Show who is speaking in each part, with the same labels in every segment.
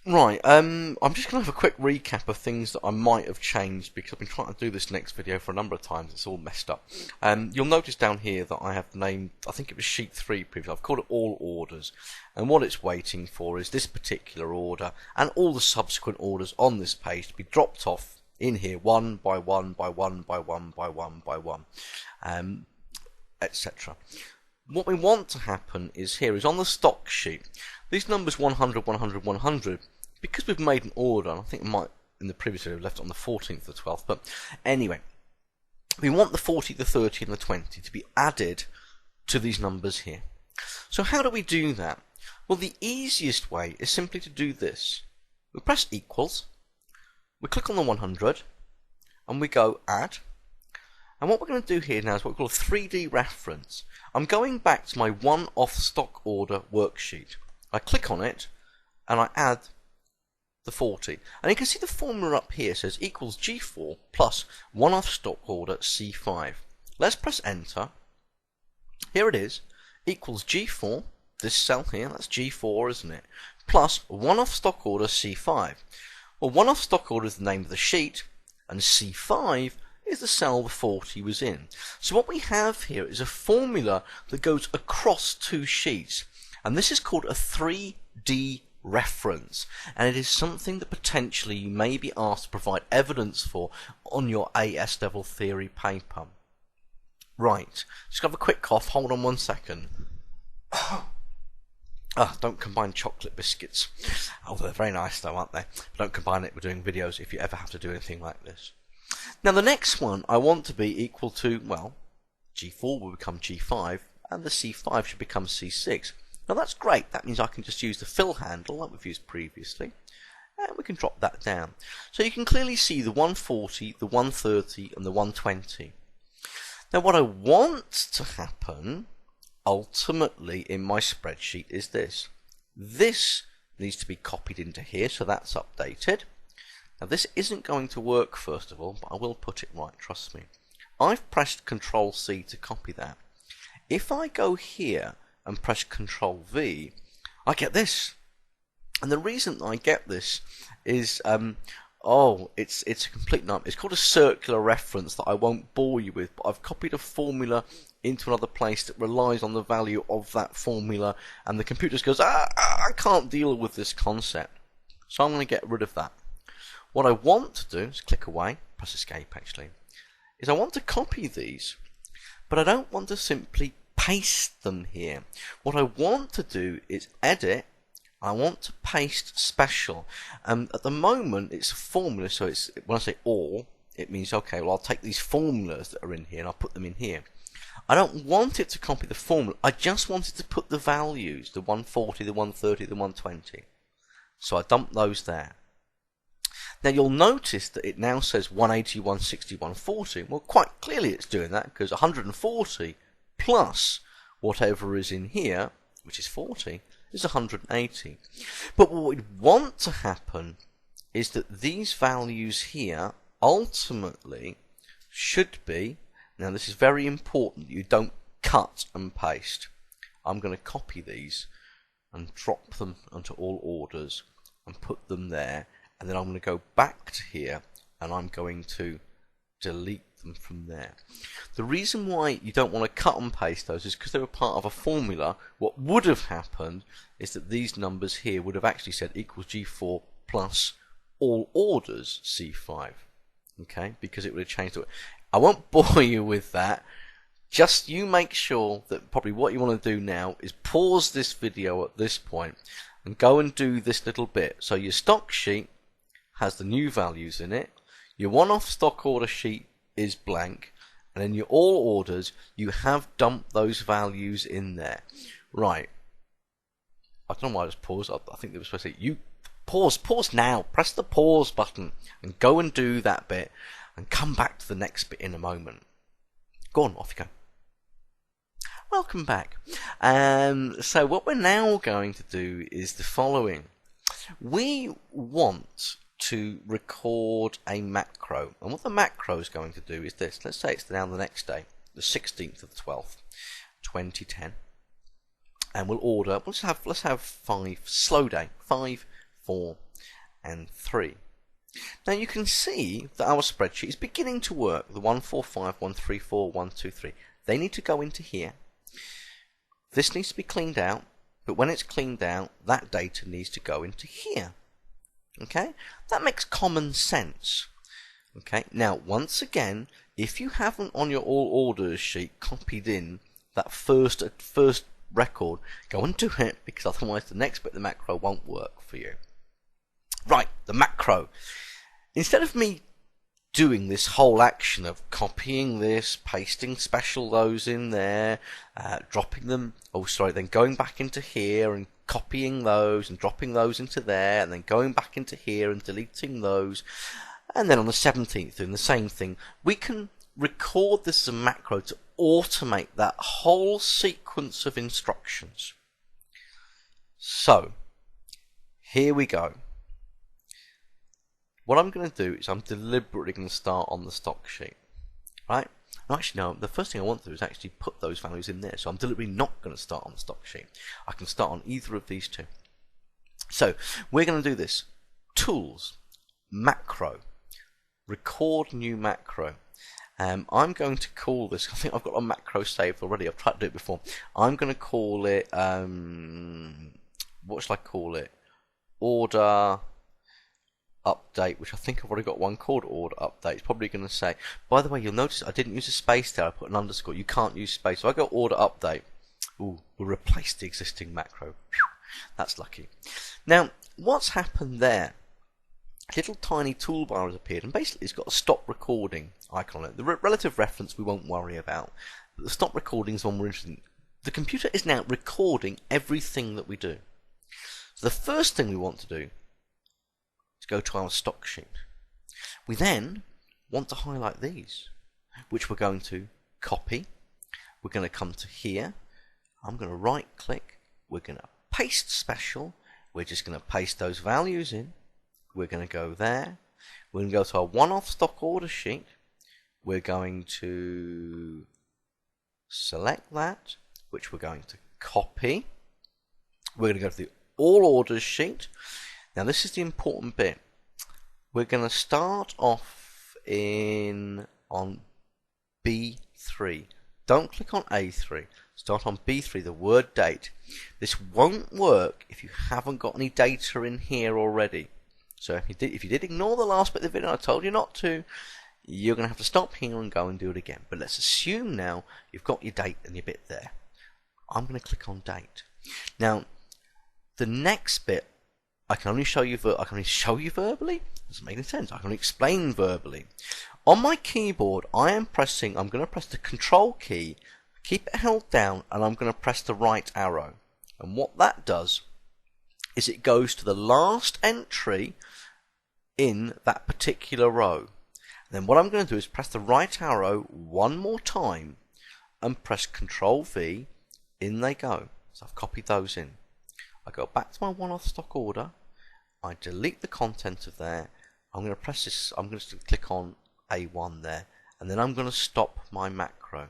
Speaker 1: Right, I'm just going to have a quick recap of things that I might have changed because I've been trying to do this next video for a number of times. It's all messed up. You'll notice down here that I have named, I think it was sheet 3 previously, I've called it all orders. And what it's waiting for is this particular order and all the subsequent orders on this page to be dropped off in here one by one by one by one by one by one, etc. What we want to happen is here is on the stock sheet, these numbers 100, 100, 100, because we've made an order, and I think it might in the previous video left it on the 14th or 12th, but anyway, we want the 40, the 30 and the 20 to be added to these numbers here. So how do we do that? Well, the easiest way is simply to do this. We press equals, we click on the 100, and we go add. And what we're going to do here now is what we call a 3D reference. I'm going back to my one-off stock order worksheet. I click on it, and I add the 40. And you can see the formula up here says equals G4 plus one-off stock order C5. Let's press enter. Here it is, equals G4, this cell here, that's G4, isn't it? Plus one-off stock order C5. Well, one-off stock order is the name of the sheet, and C5 is the cell the 40 was in. So what we have here is a formula that goes across two sheets, and this is called a 3D reference, and it is something that potentially you may be asked to provide evidence for on your AS level theory paper. Right, just have a quick cough, hold on 1 second. Don't combine chocolate biscuits. Oh, they're very nice though, aren't they? But don't combine it with doing videos if you ever have to do anything like this. Now the next one I want to be equal to, well, G4 will become G5 and the C5 should become C6. Now that's great, that means I can just use the fill handle that we've used previously and we can drop that down. So you can clearly see the 140, the 130 and the 120. Now what I want to happen ultimately in my spreadsheet is this. This needs to be copied into here, so that's updated. Now this isn't going to work first of all, but I will put it right, trust me. I've pressed Ctrl C to copy that. If I go here and press Ctrl V, I get this. And the reason I get this is, it's a complete nightmare. It's called a circular reference that I won't bore you with, but I've copied a formula into another place that relies on the value of that formula, and the computer just goes, I can't deal with this concept. So I'm going to get rid of that. What I want to do is click away, press escape actually, is I want to copy these, but I don't want to simply paste them here. What I want to do is edit. I want to paste special. At the moment it's a formula, so it's, when I say all, it means okay, well I'll take these formulas that are in here and I'll put them in here. I don't want it to copy the formula, I just wanted to put the values, the 140, the 130, the 120. So I dump those there. Now you'll notice that it now says 180, 160, 140. Well, quite clearly it's doing that because 140 plus whatever is in here, which is 40, is 180. But what we want to happen is that these values here ultimately should be, now this is very important, you don't cut and paste. I'm going to copy these and drop them onto all orders and put them there, and then I'm going to go back to here and I'm going to delete them from there. The reason why you don't want to cut and paste those is because they were part of a formula. What would have happened is that these numbers here would have actually said equals G4 plus all orders C5, okay, because it would have changed it. I won't bore you with that. Just you make sure that probably what you want to do now is pause this video at this point and go and do this little bit. So your stock sheet has the new values in it, your one-off stock order sheet is blank, and in your all orders you have dumped those values in there. Right, I don't know why I just paused. I think they were supposed to say you pause now, press the pause button and go and do that bit and come back to the next bit in a moment. Go on, off you go. Welcome back. So what we're now going to do is the following. We want to record a macro, and what the macro is going to do is this. Let's say it's now the next day, the 16th of the 12th, 2010, and we'll order. Let's have 5 slow day, 5, 4, and 3. Now you can see that our spreadsheet is beginning to work. The 145, 134, 123. They need to go into here. This needs to be cleaned out, but when it's cleaned out, that data needs to go into here. Okay? That makes common sense. Okay? Now, once again, if you haven't on your all orders sheet copied in that first record, go and do it, because otherwise the next bit of the macro won't work for you. Right, the macro. Instead of me doing this whole action of copying this, pasting special those in there, dropping them, then going back into here and copying those and dropping those into there, and then going back into here and deleting those, and then on the 17th doing the same thing, we can record this as a macro to automate that whole sequence of instructions. So, here we go. What I'm going to do is I'm deliberately going to start on the stock sheet, right? Actually, no, the first thing I want to do is actually put those values in there. So I'm deliberately not going to start on the stock sheet. I can start on either of these two. So we're going to do this. Tools, macro, record new macro. I'm going to call this, I think I've got a macro saved already. I've tried to do it before. I'm going to call it, what shall I call it? Order update, which I think I've already got one called order update. It's probably going to say, by the way, you'll notice I didn't use a space there, I put an underscore. You can't use space. So I go order update. Ooh, we'll replace the existing macro. Whew, that's lucky. Now, what's happened there? A little tiny toolbar has appeared, and basically it's got a stop recording icon on it. The relative reference we won't worry about, but the stop recording is one we're interested in. The computer is now recording everything that we do. So the first thing we want to do, go to our stock sheet. We then want to highlight these, which we're going to copy. We're going to come to here. I'm going to right click. We're going to paste special. We're just going to paste those values in. We're going to go there. We're going to go to our one-off stock order sheet. We're going to select that, which we're going to copy. We're going to go to the all orders sheet. Now this is the important bit. We're going to start off on B3. Don't click on A3. Start on B3, the word date. This won't work if you haven't got any data in here already. So if you did ignore the last bit of the video, I told you not to, you're going to have to stop here and go and do it again. But let's assume now you've got your date and your bit there. I'm going to click on date. Now, the next bit I can only show you verbally. Doesn't make any sense. I can explain verbally. On my keyboard, I'm going to press the Control key, keep it held down, and I'm going to press the right arrow. And what that does is it goes to the last entry in that particular row. And then what I'm going to do is press the right arrow one more time and press Control V. In they go. So I've copied those in. I go back to my one-off stock order. I delete the content of there. I'm going to press this. I'm going to click on A1 there, and then I'm going to stop my macro.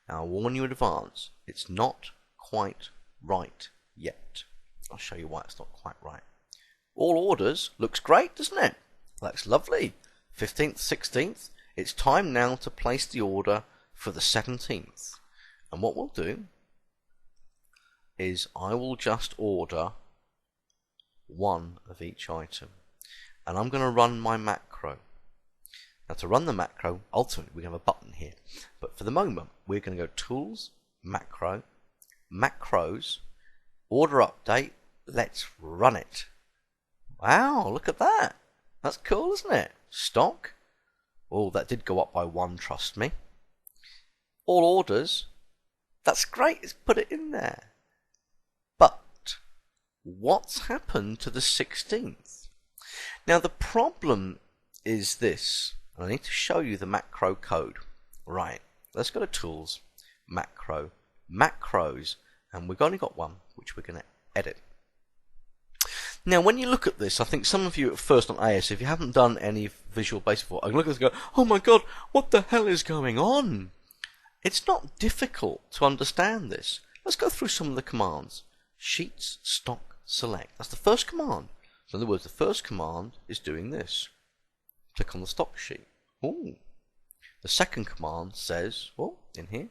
Speaker 1: Now I warn you in advance, it's not quite right yet. I'll show you why it's not quite right. All orders looks great, doesn't it? That's lovely. 15th, 16th. It's time now to place the order for the 17th. And what we'll do is I will just order one of each item, and I'm going to run my macro. Now to run the macro, ultimately we have a button here, but for the moment we're going to go Tools, Macro, Macros, Order Update. Let's run it. Wow, look at that. That's cool, isn't it? Stock. Oh, that did go up by 1, trust me. All orders. That's great, let's put it in there. But what's happened to the 16th? Now the problem is this. I need to show you the macro code. Right, let's go to Tools, Macro, Macros, and we've only got one, which we're going to edit. Now when you look at this, I think some of you at first on AS, if you haven't done any Visual Basic before, I can look at this and go, oh my god, what the hell is going on? It's not difficult to understand this. Let's go through some of the commands. Sheets, stock, select. That's the first command. So in other words, the first command is doing this. Click on the stock sheet. Ooh. The second command says, well, in here,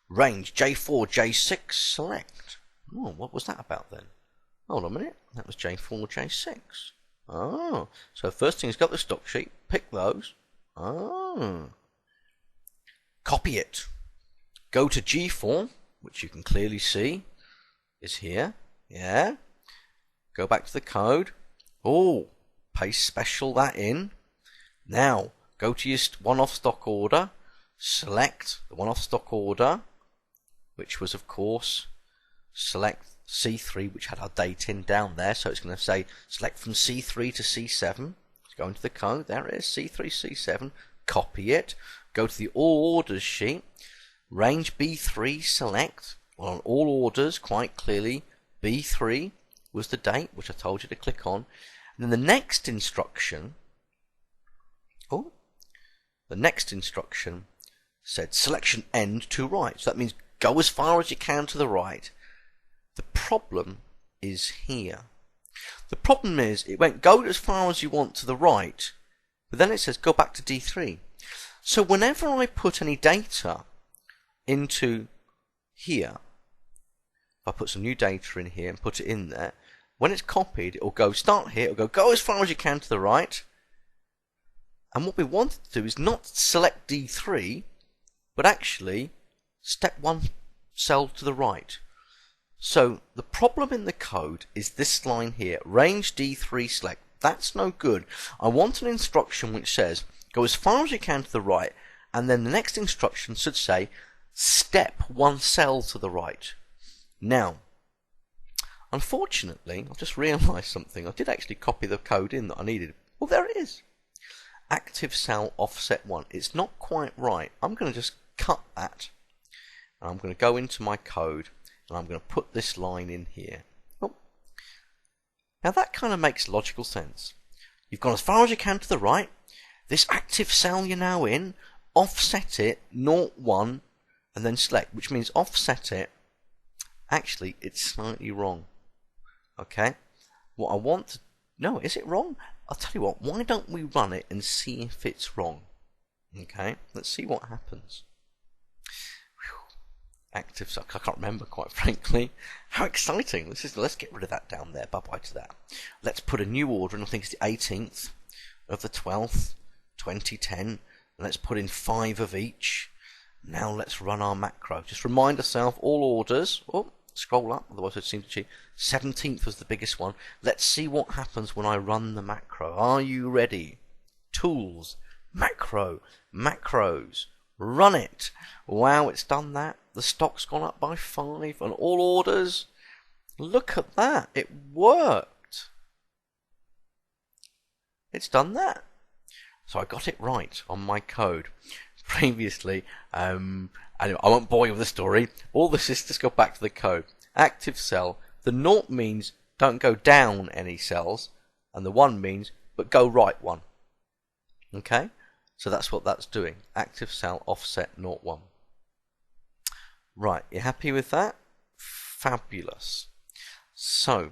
Speaker 1: range J4, J6, select. Oh, what was that about then? Hold on a minute, that was J4, J6. Oh, so first thing is got the stock sheet, pick those. Oh. Copy it. Go to G4, which you can clearly see is here. Yeah. Go back to the code. Oh, paste special that in. Now, go to your one-off stock order. Select the one-off stock order, which was, of course, select C3, which had our date in down there. So it's going to say select from C3 to C7. Let's go into the code. There it is, C3, C7. Copy it. Go to the all orders sheet. Range B3, select. Well, on all orders, quite clearly, B3 was the date, which I told you to click on. And then the next instruction, said selection end to right. So that means go as far as you can to the right. The problem is here. The problem is it went go as far as you want to the right, but then it says go back to D3. So whenever I put any data into here, if I put some new data in here and put it in there, when it's copied, it will go start here, it will go as far as you can to the right. And what we wanted to do is not select D3, but actually step one cell to the right. So the problem in the code is this line here, range D3 select. That's no good. I want an instruction which says go as far as you can to the right, and then the next instruction should say step one cell to the right. Now, unfortunately, I've just realised something. I did actually copy the code in that I needed. Well, there it is. Active cell offset 1. It's not quite right. I'm going to just cut that. And I'm going to go into my code and I'm going to put this line in here. Oh. Now that kind of makes logical sense. You've gone as far as you can to the right. This active cell you're now in, offset it 0, 1 and then select, which means offset it. Actually, it's slightly wrong. Okay? What I want to... No, is it wrong? I'll tell you what, why don't we run it and see if it's wrong? Okay, let's see what happens. Whew. Active cell, I can't remember quite frankly. How exciting. Let's get rid of that down there, bye-bye to that. Let's put a new order, and I think it's the 18th of the 12th, 2010. And let's put in 5 of each. Now let's run our macro. Just remind ourselves, all orders, scroll up, otherwise it seems to cheat. 17th was the biggest one. Let's see what happens when I run the macro. Are you ready? Tools, macro, macros, run it. Wow, it's done that. The stock's gone up by 5 on all orders. Look at that, it worked. It's done that. So I got it right on my code. Previously, anyway, I won't bore you with the story. All this is just go back to the code. Active cell. The 0 means don't go down any cells, and the 1 means but go right one. Okay, so that's what that's doing. Active cell offset 0, 1. Right, you happy with that? Fabulous. So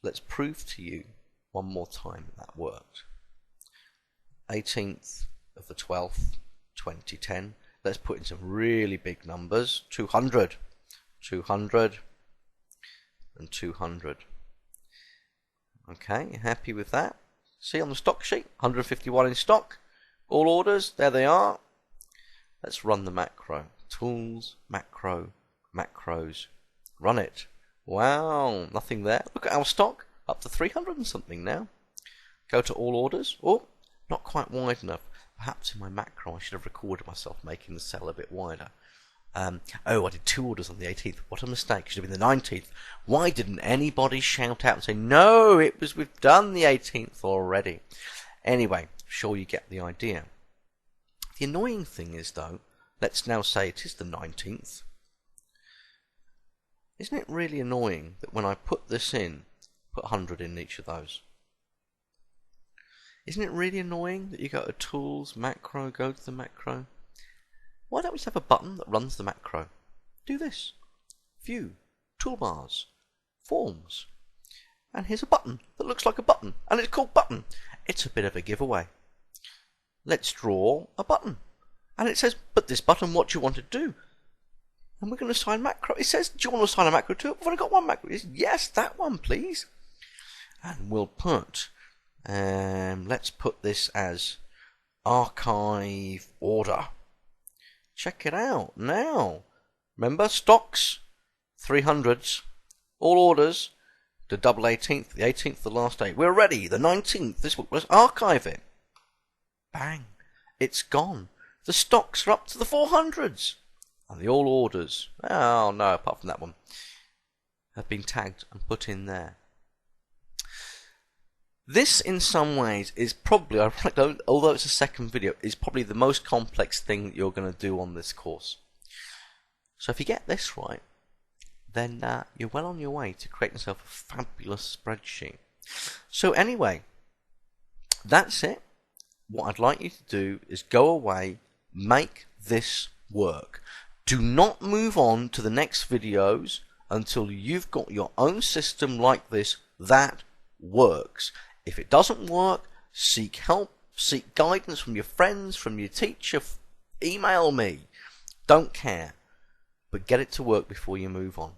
Speaker 1: let's prove to you one more time that worked. 18th of the 12th, 2010. Let's put in some really big numbers. 200, 200, and 200. Okay, you happy with that? See on the stock sheet, 151 in stock. All orders, there they are. Let's run the macro. Tools, macro, macros. Run it. Wow, nothing there. Look at our stock, up to 300 and something now. Go to all orders. Oh, not quite wide enough. Perhaps in my macro I should have recorded myself making the cell a bit wider. Oh, I did 2 orders on the 18th. What a mistake. Should have been the 19th. Why didn't anybody shout out and say, no, we've done the 18th already. Anyway, sure you get the idea. The annoying thing is, though, let's now say it is the 19th. Isn't it really annoying that when I put this in, put 100 in each of those? Isn't it really annoying that you go to Tools, Macro, go to the macro? Why don't we just have a button that runs the macro? Do this. View, Toolbars, Forms. And here's a button that looks like a button, and it's called button. It's a bit of a giveaway. Let's draw a button. And it says, but this button, what do you want to do? And we're going to assign macro. It says, do you want to assign a macro to it? We've only got one macro. It says, yes, that one, please. And we'll put, let's put this as archive order. Check it out now. Remember, stocks, 300s, all orders, the double 18th, the 18th, the last day. We're ready. The 19th, this week. Let's archive it. Bang. It's gone. The stocks are up to the 400s. And the all orders, oh no, apart from that one, have been tagged and put in there. This, in some ways, is probably, although it's a second video, is probably the most complex thing that you're going to do on this course. So if you get this right, then you're well on your way to creating yourself a fabulous spreadsheet. So anyway, that's it. What I'd like you to do is go away, make this work. Do not move on to the next videos until you've got your own system like this that works. If it doesn't work, seek help, seek guidance from your friends, from your teacher, email me. Don't care. But get it to work before you move on.